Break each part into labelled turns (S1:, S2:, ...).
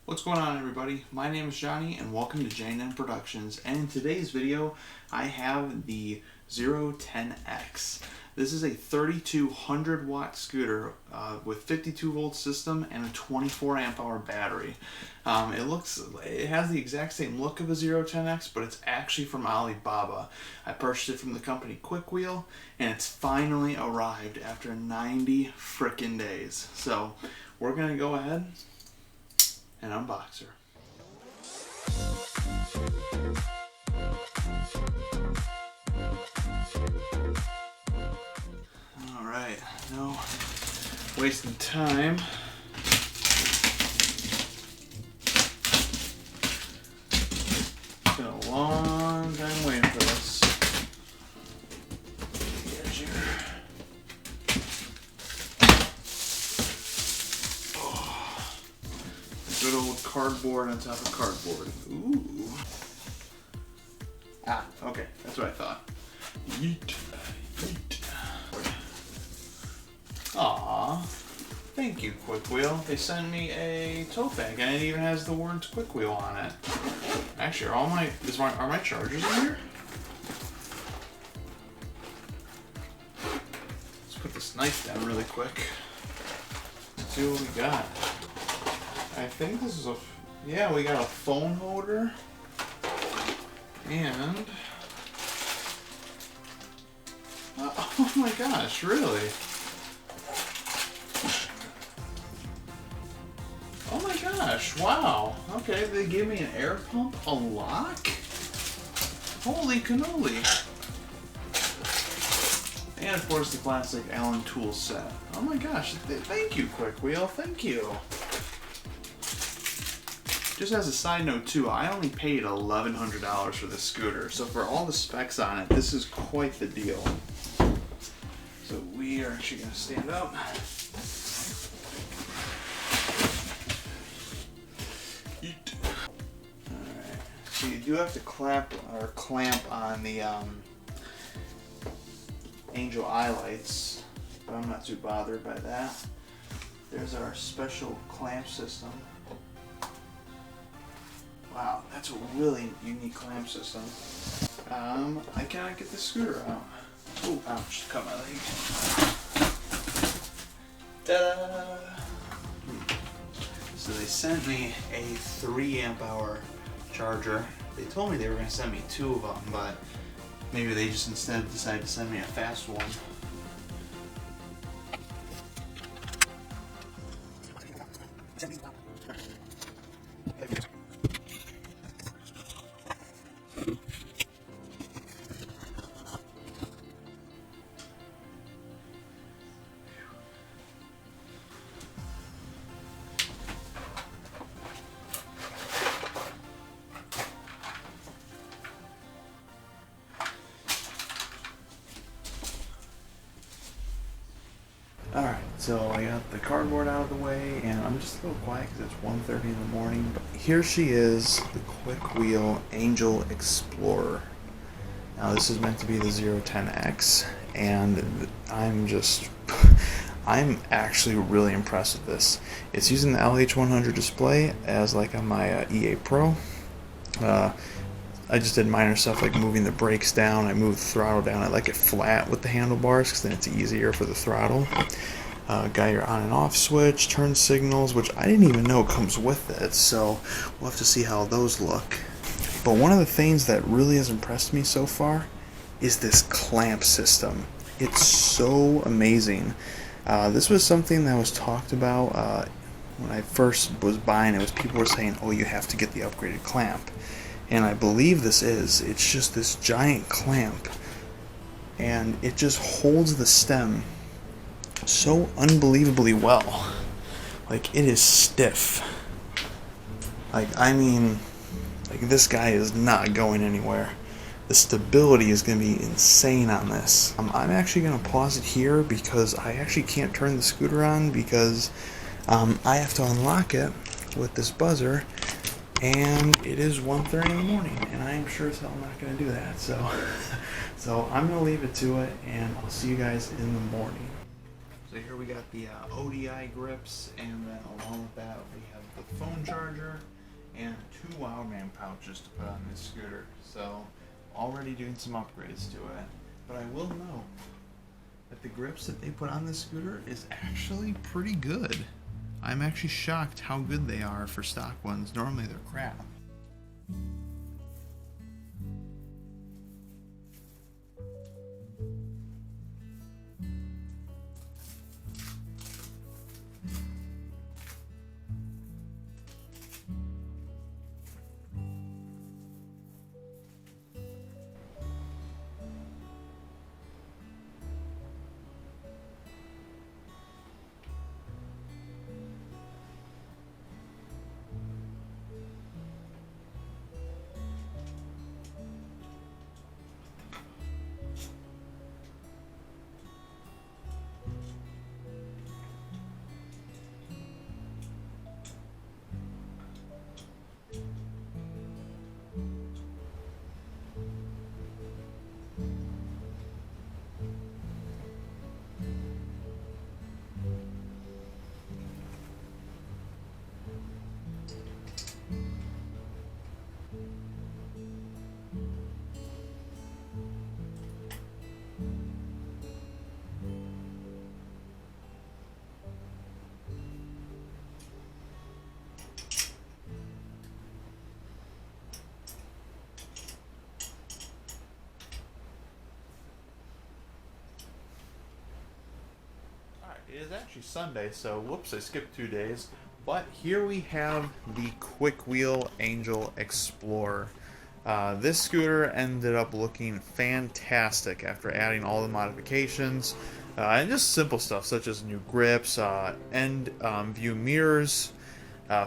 S1: What's going on, everybody? My name is Johnny and welcome to J&M Productions, and in today's video I have the 010X. This is a 3200 watt scooter with 52 volt system and a 24 amp hour battery. It has the exact same look of a 010X, but it's actually from Alibaba. I purchased it from the company Quickwheel, and it's finally arrived after 90 frickin' days. So we're gonna go ahead and unbox her. Alright, no wasting time. It's been a long time waiting for this. Good old cardboard on top of cardboard. Ooh. Ah, okay, that's what I thought. Yeet. Yeet. Aww. Thank you, Quickwheel. They sent me a tote bag and it even has the words Quickwheel on it. Actually, are my chargers in here? Let's put this knife down really quick. Let's see what we got. I think this is yeah, we got a phone holder and oh my gosh, really? Oh my gosh, wow. Okay, they gave me an air pump, a lock? Holy cannoli. And of course the classic Allen tool set. Oh my gosh, thank you, Quickwheel, thank you. Just as a side note too, I only paid $1,100 for this scooter, so for all the specs on it, this is quite the deal. So we are actually going to stand up. Alright, so you do have to clamp on the angel eye lights, but I'm not too bothered by that. There's our special clamp system. Wow, that's a really unique clamp system. I cannot get the scooter out. Oh, ouch, cut my leg. Ta-da! So they sent me a 3 amp hour charger. They told me they were going to send me 2 of them, but maybe they just instead decided to send me a fast one. Alright, so I got the cardboard out of the way, and I'm just a little quiet because it's 1:30 in the morning, but here she is, the Quickwheel Angel Explorer. Now this is meant to be the 010X, and I'm actually really impressed with this. It's using the LH100 display as like on my EA Pro. I just did minor stuff like moving the brakes down. I moved the throttle down. I like it flat with the handlebars because then it's easier for the throttle. Got your on and off switch, turn signals, which I didn't even know comes with it, so we'll have to see how those look. But one of the things that really has impressed me so far is this clamp system. It's so amazing. This was something that was talked about when I first was buying it. People were saying, oh, you have to get the upgraded clamp. And I believe this is. It's just this giant clamp, and it just holds the stem so unbelievably well. Like, it is stiff. Like, I mean, like, this guy is not going anywhere. The stability is going to be insane on this. I'm actually going to pause it here because I actually can't turn the scooter on because I have to unlock it with this buzzer. And it is 1:30 in the morning, and I am sure as hell not going to do that. So I'm going to leave it to it, and I'll see you guys in the morning. So here we got the ODI grips, and then along with that we have the phone charger and 2 Wildman pouches to put on this scooter. So already doing some upgrades to it. But I will note that the grips that they put on this scooter is actually pretty good. I'm actually shocked how good they are for stock ones. Normally they're crap. It is actually Sunday, so whoops, I skipped 2 days. But here we have the Quickwheel Angel Explorer. This scooter ended up looking fantastic after adding all the modifications and just simple stuff such as new grips, end view mirrors,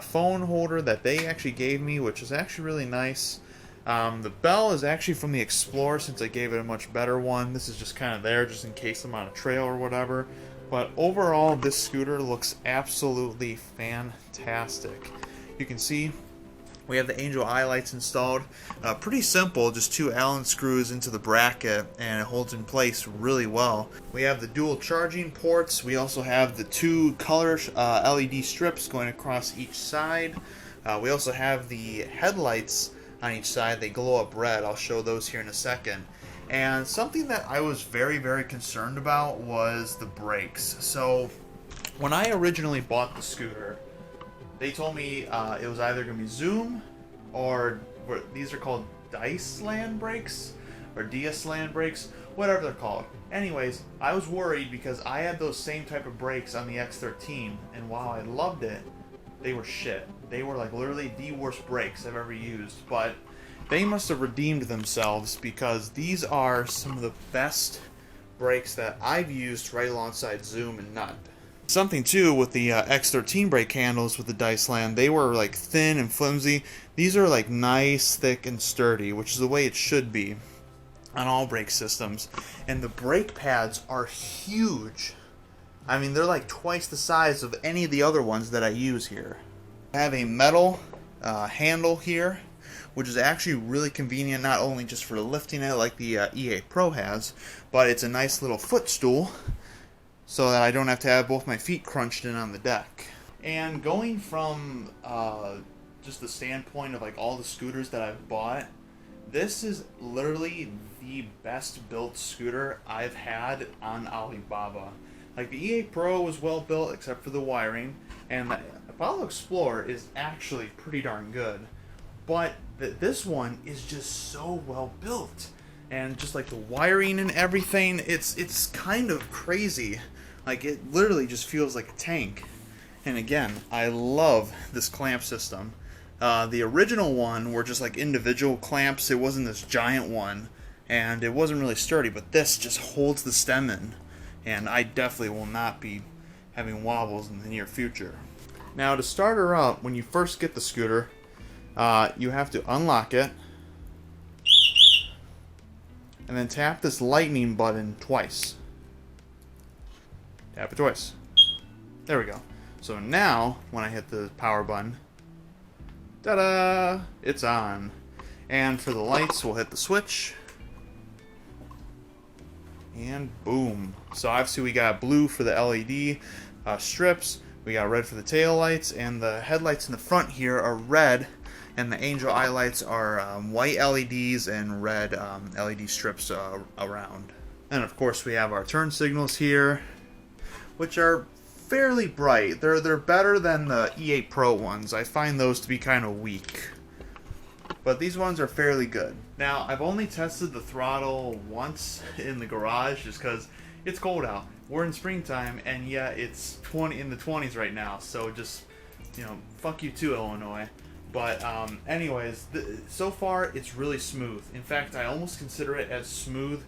S1: phone holder that they actually gave me, which is actually really nice. The bell is actually from the Explorer since I gave it a much better one. This is just kind of there just in case I'm on a trail or whatever. But overall, this scooter looks absolutely fantastic. You can see we have the Angel eye lights installed. Pretty simple, just 2 Allen screws into the bracket and it holds in place really well. We have the dual charging ports. We also have the 2 color LED strips going across each side. We also have the headlights on each side. They glow up red. I'll show those here in a second. And something that I was very, very concerned about was the brakes. So when I originally bought the scooter, they told me it was either going to be Zoom or these are called Dice Land brakes or DS Land brakes, whatever they're called. Anyways, I was worried because I had those same type of brakes on the X13, and while I loved it, they were shit. They were like literally the worst brakes I've ever used, but they must have redeemed themselves because these are some of the best brakes that I've used right alongside Zoom and Nut. Something too with the X13 brake handles with the Dice Land, they were like thin and flimsy. These are like nice, thick, and sturdy, which is the way it should be on all brake systems. And the brake pads are huge. I mean, they're like twice the size of any of the other ones that I use here. I have a metal handle here, which is actually really convenient, not only just for lifting it like the EA Pro has, but it's a nice little footstool so that I don't have to have both my feet crunched in on the deck. And going from just the standpoint of like all the scooters that I've bought, this is literally the best built scooter I've had on Alibaba. Like the EA Pro was well built except for the wiring, and the Apollo Explorer is actually pretty darn good. But this one is just so well built, and just like the wiring and everything, it's kind of crazy. Like it literally just feels like a tank. And again, I love this clamp system. The original one were just like individual clamps. It wasn't this giant one, and it wasn't really sturdy. But this just holds the stem in, and I definitely will not be having wobbles in the near future. Now to start her up, when you first get the scooter, you have to unlock it and then tap this lightning button twice. Tap it twice. There we go. So now when I hit the power button, ta-da, it's on. And for the lights, we'll hit the switch and boom. So obviously we got blue for the LED strips, We got red for the tail lights, and the headlights in the front here are red, and the angel eye lights are white LEDs and red LED strips around. And of course we have our turn signals here, which are fairly bright. They're better than the E8 Pro ones. I find those to be kind of weak, but these ones are fairly good. Now, I've only tested the throttle once in the garage just because it's cold out. We're in springtime, and yet it's in the 20s right now, so just, you know, fuck you too, Illinois. But anyways, so far it's really smooth. In fact, I almost consider it as smooth,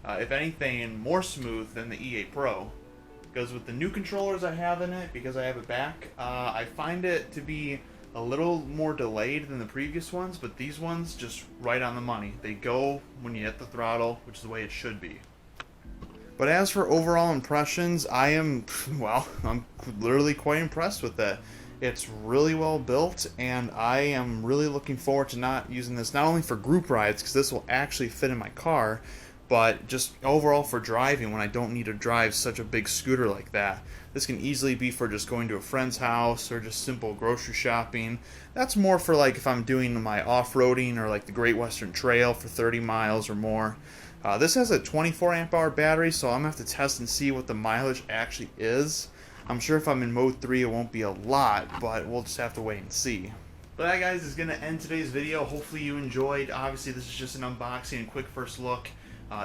S1: if anything, more smooth than the E8 Pro. Because with the new controllers I have in it, because I have it back, I find it to be a little more delayed than the previous ones, but these ones just right on the money. They go when you hit the throttle, which is the way it should be. But as for overall impressions, I'm literally quite impressed with it. It's really well built, and I am really looking forward to not using this not only for group rides, because this will actually fit in my car, but just overall for driving when I don't need to drive such a big scooter like that. This can easily be for just going to a friend's house or just simple grocery shopping. That's more for like if I'm doing my off-roading or like the Great Western Trail for 30 miles or more. This has a 24 amp hour battery, so I'm going to have to test and see what the mileage actually is. I'm sure if I'm in mode 3 it won't be a lot, but we'll just have to wait and see. But that, guys, is going to end today's video. Hopefully you enjoyed. Obviously this is just an unboxing and quick first look.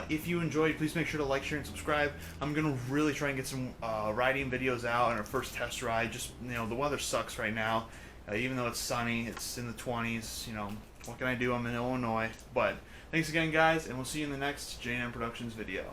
S1: If you enjoyed, please make sure to like, share, and subscribe. I'm going to really try and get some riding videos out on our first test ride. Just, you know, the weather sucks right now. Even though it's sunny, it's in the 20s. You know, what can I do? I'm in Illinois. But thanks again, guys, and we'll see you in the next J&M Productions video.